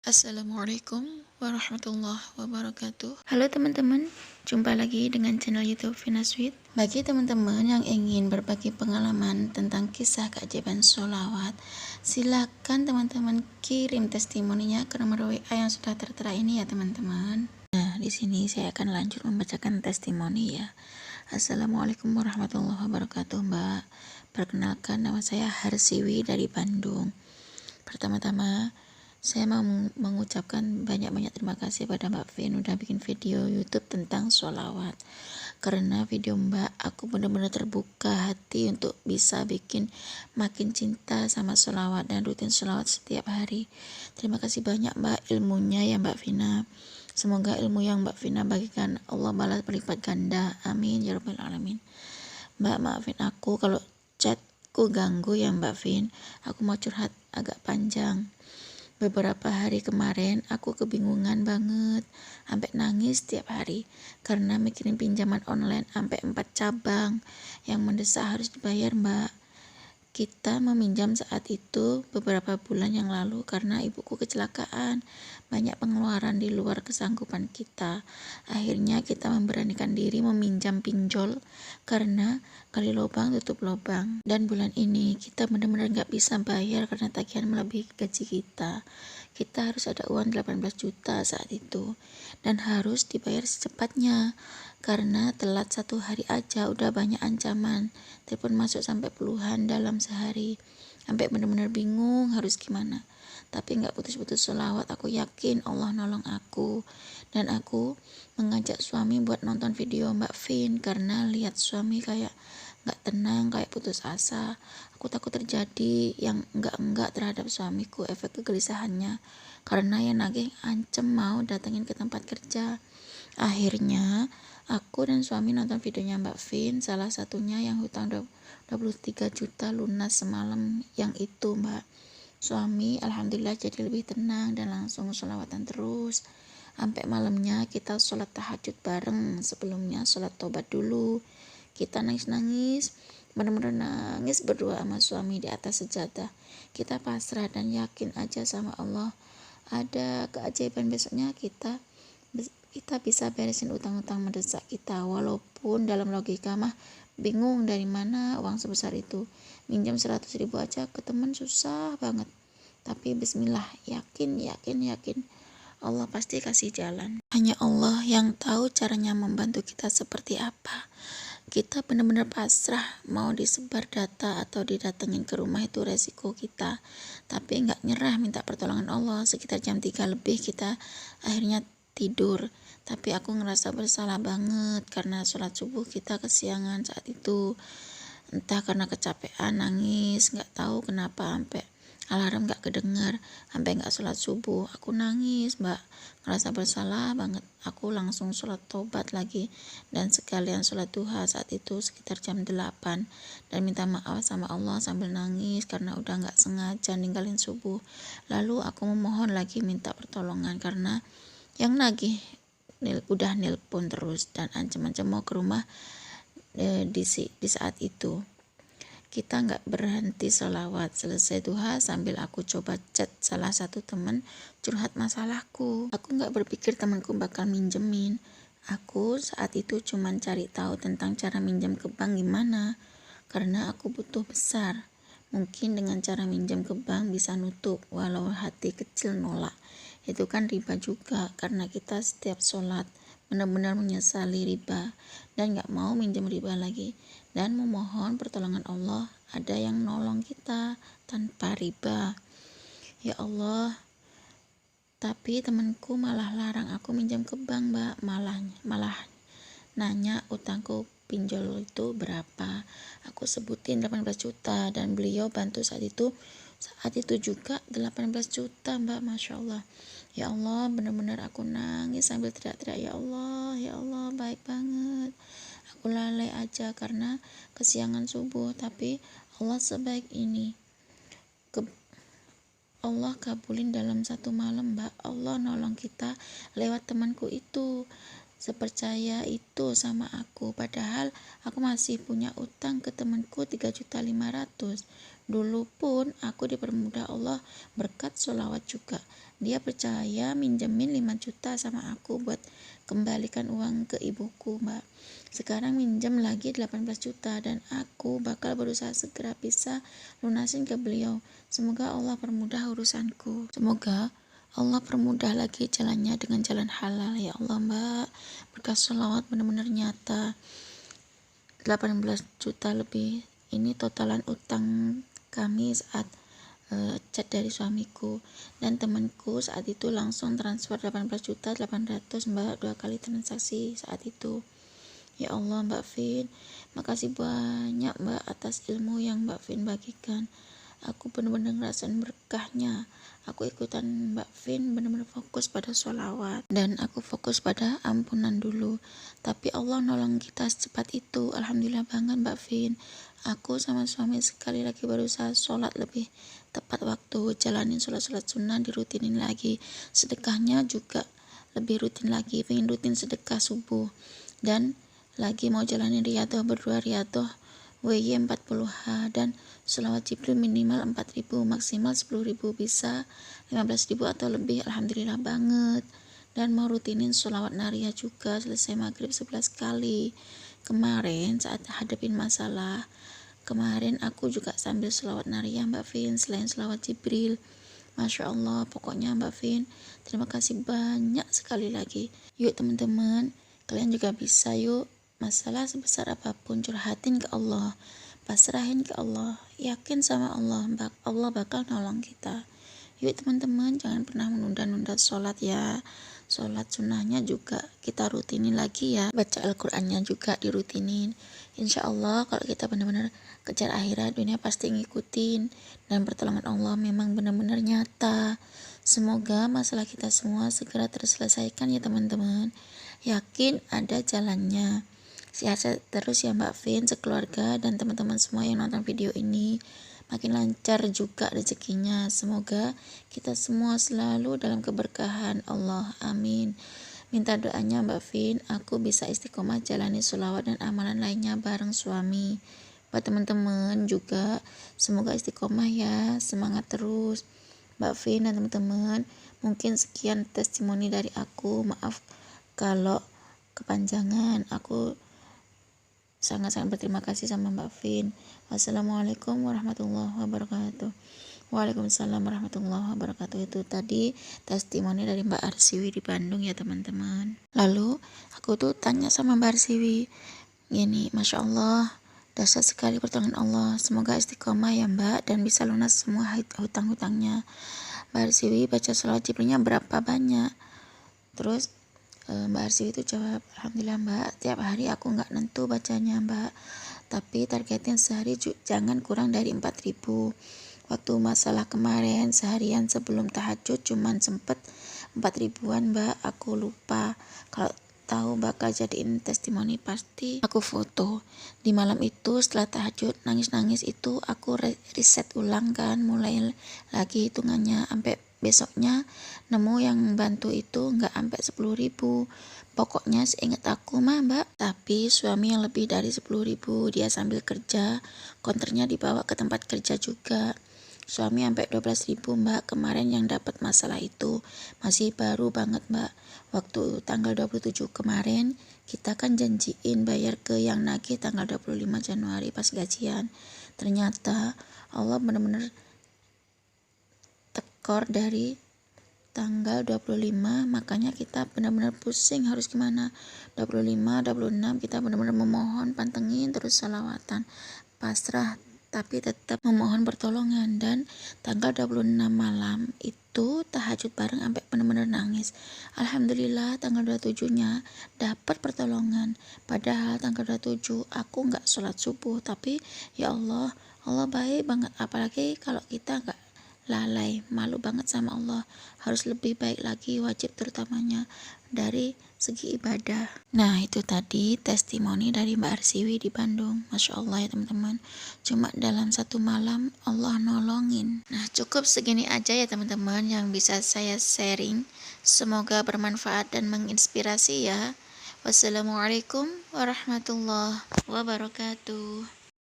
Assalamualaikum warahmatullahi wabarakatuh. Halo teman-teman, jumpa lagi dengan channel YouTube Vina Sweet. Bagi teman-teman yang ingin berbagi pengalaman tentang kisah keajaiban sholawat, silakan teman-teman kirim testimoninya ke nomor WA yang sudah tertera ini ya teman-teman. Nah, di sini saya akan lanjut membacakan testimoni ya. Assalamualaikum warahmatullahi wabarakatuh, Mbak. Perkenalkan, nama saya Harsiwi dari Bandung. Pertama-tama, saya mau mengucapkan banyak-banyak terima kasih pada Mbak Vin udah bikin video YouTube tentang sholawat. Karena video Mbak, aku benar-benar terbuka hati untuk bisa bikin makin cinta sama sholawat dan rutin sholawat setiap hari. Terima kasih banyak Mbak ilmunya ya Mbak Vina. Semoga ilmu yang Mbak Vina bagikan Allah balas berlipat ganda. Amin ya rabbal alamin. Mbak, maafin aku kalau chatku ganggu ya Mbak Vin. Aku mau curhat agak panjang. Beberapa hari kemarin aku kebingungan banget, sampai nangis setiap hari karena mikirin pinjaman online sampai 4 cabang yang mendesak harus dibayar Mbak. Kita meminjam saat itu beberapa bulan yang lalu karena ibuku kecelakaan, banyak pengeluaran di luar kesanggupan kita. Akhirnya kita memberanikan diri meminjam pinjol karena kali lubang tutup lubang. Dan bulan ini kita benar-benar gak bisa bayar karena tagihan melebihi gaji kita. Kita harus ada uang 18 juta saat itu dan harus dibayar secepatnya. Karena telat 1 hari aja udah banyak ancaman, telepon masuk sampai puluhan dalam sehari, sampai benar-benar bingung harus gimana. Tapi gak putus-putus sholawat, aku yakin Allah nolong aku. Dan aku mengajak suami buat nonton video Mbak Vin karena lihat suami kayak gak tenang, kayak putus asa. Aku takut terjadi yang enggak terhadap suamiku, efek kegelisahannya karena yang nagih ancam mau datengin ke tempat kerja. Akhirnya aku dan suami nonton videonya Mbak Vin, salah satunya yang hutang 23 juta lunas semalam yang itu Mbak. Suami alhamdulillah jadi lebih tenang dan langsung sholawatan terus. Sampai malamnya kita sholat tahajud bareng, sebelumnya sholat tobat dulu. Kita nangis-nangis, benar-benar nangis berdua sama suami di atas sejadah. Kita pasrah dan yakin aja sama Allah. Ada keajaiban besoknya kita bisa beresin utang-utang mendesak kita, walaupun dalam logika mah bingung dari mana uang sebesar itu. Minjam 100 ribu aja ke teman susah banget, tapi bismillah, yakin Allah pasti kasih jalan. Hanya Allah yang tahu caranya membantu kita seperti apa. Kita benar-benar pasrah, mau disebar data atau didatengin ke rumah itu resiko kita, tapi nggak nyerah minta pertolongan Allah. Sekitar jam 3 lebih kita akhirnya tidur, tapi aku ngerasa bersalah banget karena sholat subuh kita kesiangan saat itu. Entah karena kecapean, nangis, nggak tahu kenapa sampai alarm nggak kedengar, sampai nggak sholat subuh. Aku nangis Mbak, ngerasa bersalah banget. Aku langsung sholat tobat lagi dan sekalian sholat duha saat itu sekitar jam 8 dan minta maaf sama Allah sambil nangis karena udah nggak sengaja ninggalin subuh. Lalu aku memohon lagi minta pertolongan karena yang nagih udah nelpon terus dan ancam-ancam mau ke rumah di saat itu. Kita nggak berhenti sholawat. Selesai duha sambil aku coba chat salah satu teman curhat masalahku. Aku nggak berpikir temanku bakal minjemin. Aku saat itu cuman cari tahu tentang cara minjam ke bank gimana, karena aku butuh besar. Mungkin dengan cara minjam ke bank bisa nutup, walau hati kecil nolak. Itu kan riba juga, karena kita setiap sholat benar-benar menyesali riba dan gak mau minjem riba lagi dan memohon pertolongan Allah ada yang nolong kita tanpa riba. Ya Allah, tapi temanku malah larang aku minjam ke bank Mbak, malah nanya utangku pinjol itu berapa. Aku sebutin 18 juta dan beliau bantu saat itu juga 18 juta Mbak, Masya Allah. Ya Allah, benar-benar aku nangis sambil teriak-teriak, ya Allah baik banget. Aku lalai aja karena kesiangan subuh, tapi Allah sebaik ini. Allah kabulin dalam 1 malam Mbak. Allah nolong kita lewat temanku itu. Sepercaya itu sama aku, padahal aku masih punya utang ke temanku 3.500.000. Dulu pun aku dipermudah Allah berkat sholawat juga Dia percaya minjemin 5 juta sama aku buat kembalikan uang ke ibuku, Mbak. Sekarang minjem lagi 18 juta dan aku bakal berusaha segera bisa lunasin ke beliau. Semoga Allah permudah urusanku. Semoga Allah permudah lagi jalannya dengan jalan halal ya Allah, Mbak. Berkah sholawat benar-benar nyata. 18 juta lebih ini totalan utang kami saat chat dari suamiku dan temanku saat itu langsung transfer 18.800.000 Mbak, 2 kali transaksi saat itu. Ya Allah Mbak Vin, makasih banyak Mbak atas ilmu yang Mbak Vin bagikan. Aku benar-benar ngerasain berkahnya. Aku ikutan Mbak Vin, benar-benar fokus pada sholawat dan aku fokus pada ampunan dulu. Tapi Allah nolong kita secepat itu. Alhamdulillah banget Mbak Vin. Aku sama suami sekali lagi berusaha sholat lebih tepat waktu, jalanin sholat-sholat sunnah, dirutinin lagi. Sedekahnya juga lebih rutin lagi, pengen rutin sedekah subuh dan lagi mau jalanin riyadhah, berdua riyadhah WY 40H dan sholawat Jibril minimal 4.000, maksimal 10.000, bisa 15.000 atau lebih. Alhamdulillah banget. Dan mau rutinin sholawat nariyah juga selesai maghrib 11 kali. Kemarin saat hadapin masalah, kemarin aku juga sambil sholawat nariyah Mbak Vin selain sholawat Jibril. Masya Allah, pokoknya Mbak Vin, terima kasih banyak sekali lagi. Yuk teman-teman, kalian juga bisa yuk. Masalah sebesar apapun curhatin ke Allah, pasrahin ke Allah, yakin sama Allah, Allah bakal nolong kita. Yuk teman-teman, jangan pernah menunda-nunda sholat ya. Sholat sunnahnya juga kita rutinin lagi ya, baca Al-Qur'annya juga dirutinin. Insya Allah kalau kita benar-benar kejar akhirat, dunia pasti ngikutin dan pertolongan Allah memang benar-benar nyata. Semoga masalah kita semua segera terselesaikan ya teman-teman. Yakin ada jalannya. Sehat terus ya Mbak Vin, sekeluarga dan teman-teman semua yang nonton video ini. Makin lancar juga rezekinya. Semoga kita semua selalu dalam keberkahan Allah. Amin. Minta doanya Mbak Vin, aku bisa istiqomah jalani sholawat dan amalan lainnya bareng suami. Buat teman-teman juga, semoga istiqomah ya, semangat terus. Mbak Vin dan teman-teman, mungkin sekian testimoni dari aku. Maaf kalau kepanjangan. Aku sangat-sangat berterima kasih sama Mbak Vin. Wassalamualaikum warahmatullahi wabarakatuh. Waalaikumsalam warahmatullahi wabarakatuh. Itu tadi testimoni dari Mbak Arsiwi di Bandung ya teman-teman. Lalu aku tuh tanya sama Mbak Arsiwi, gini, Masya Allah, dahsyat sekali pertolongan Allah. Semoga istiqomah ya Mbak dan bisa lunas semua hutang-hutangnya. Mbak Arsiwi baca sholat Jibrilnya berapa banyak? Terus Mbak Arsiwi itu jawab, Alhamdulillah Mbak, tiap hari aku nggak nentu bacanya Mbak, tapi targetnya sehari jangan kurang dari 4.000. Waktu masalah kemarin seharian sebelum tahajud cuman sempet 4.000-an Mbak, aku lupa. Kalau tahu bakal jadiin testimoni pasti aku foto. Di malam itu setelah tahajud nangis-nangis itu aku riset ulang kan, mulai lagi hitungannya sampai besoknya nemu yang bantu itu nggak sampai 10.000. Pokoknya seingat aku mah Mbak, tapi suami yang lebih dari 10.000, dia sambil kerja, konternya dibawa ke tempat kerja juga. Suami sampai 12.000 Mbak, kemarin yang dapat masalah itu masih baru banget Mbak. Waktu tanggal 27 kemarin kita kan janjiin bayar ke yang nagih tanggal 25 Januari pas gajian. Ternyata Allah benar-benar tekor dari tanggal 25, makanya kita benar-benar pusing harus gimana. 25, 26 kita benar-benar memohon, pantengin terus salawatan, pasrah tapi tetap memohon pertolongan. Dan tanggal 26 malam itu tahajud bareng sampai benar-benar nangis. Alhamdulillah tanggal 27-nya dapat pertolongan. Padahal tanggal 27 aku nggak sholat subuh, tapi ya Allah, Allah baik banget. Apalagi kalau kita nggak lalai, malu banget sama Allah, harus lebih baik lagi, wajib terutamanya dari segi ibadah. Nah itu tadi testimoni dari Mbak Arsiwi di Bandung. Masya Allah ya teman-teman, cuma dalam satu malam Allah nolongin. Nah cukup segini aja ya teman-teman yang bisa saya sharing, semoga bermanfaat dan menginspirasi ya. Wassalamualaikum warahmatullahi wabarakatuh.